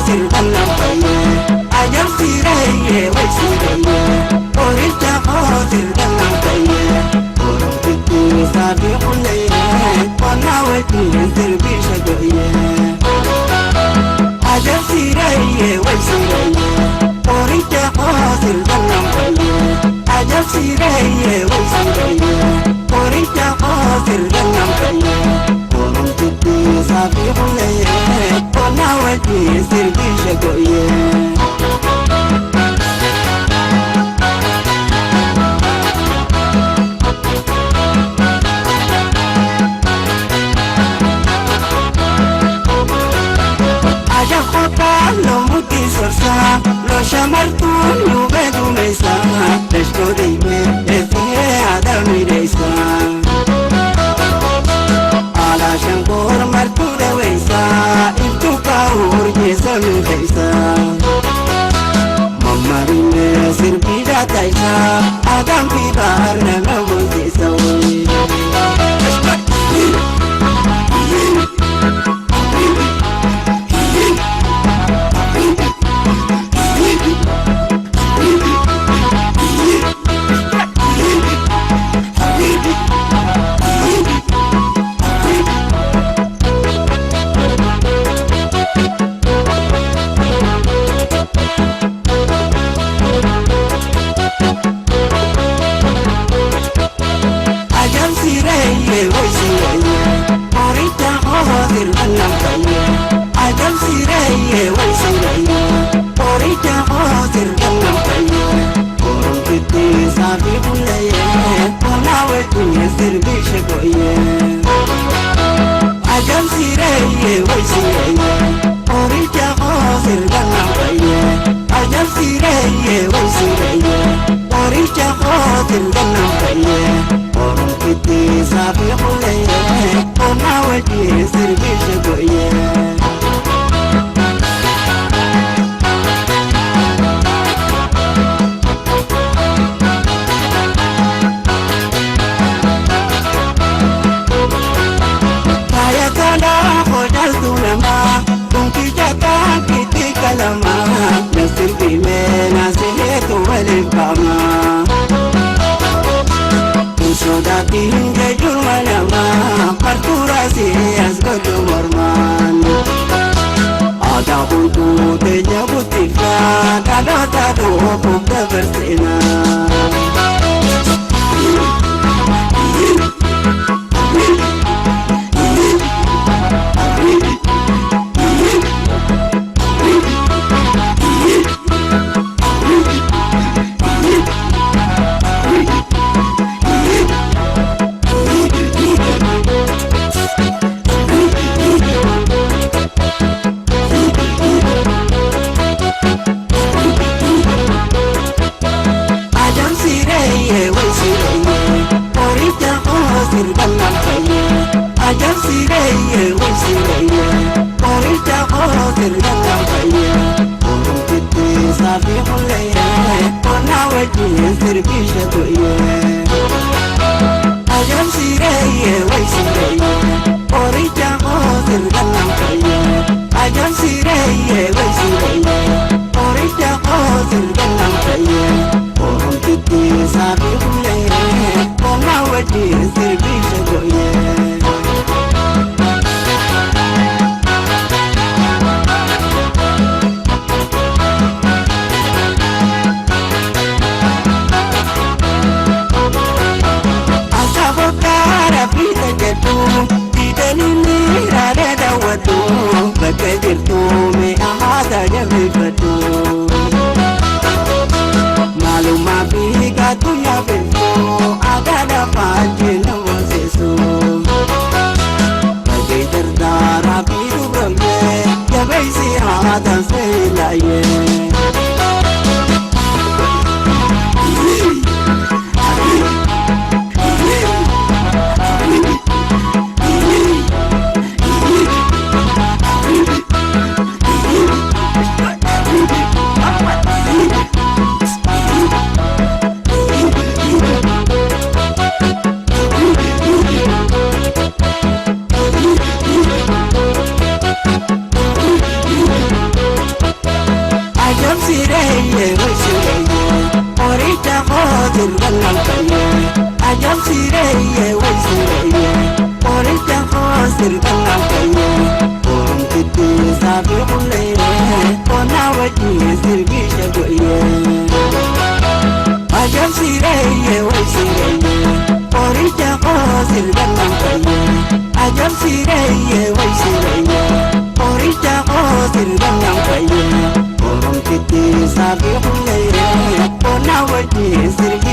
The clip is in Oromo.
sirbanna faye ajab siraye way siraye orita sirbanna faye oriti sabi khulaye wana wati sirbi shagoye ajab siraye way siraye orita sirbanna faye ajab siraye way siraye orita sirbanna faye oriti sabi khulaye wana wati sirbi shagoye lo shamartu yubedu mesa desto dime efe adami reisa ala shankor martu de weisa intu kaur yesam reisa mamarine sirbida taisa adam pidar na mabudisa way sireye orita qadir banalkaye ajab sireye way sireye orita qadir banalkaye orum kiti sabi kulle ona waji sirgi shagoye ajab sireye way sireye orita qadir banalkaye ajab sireye way sireye orita qadir banalkaye orum kiti sabi kulle ona waji sirgi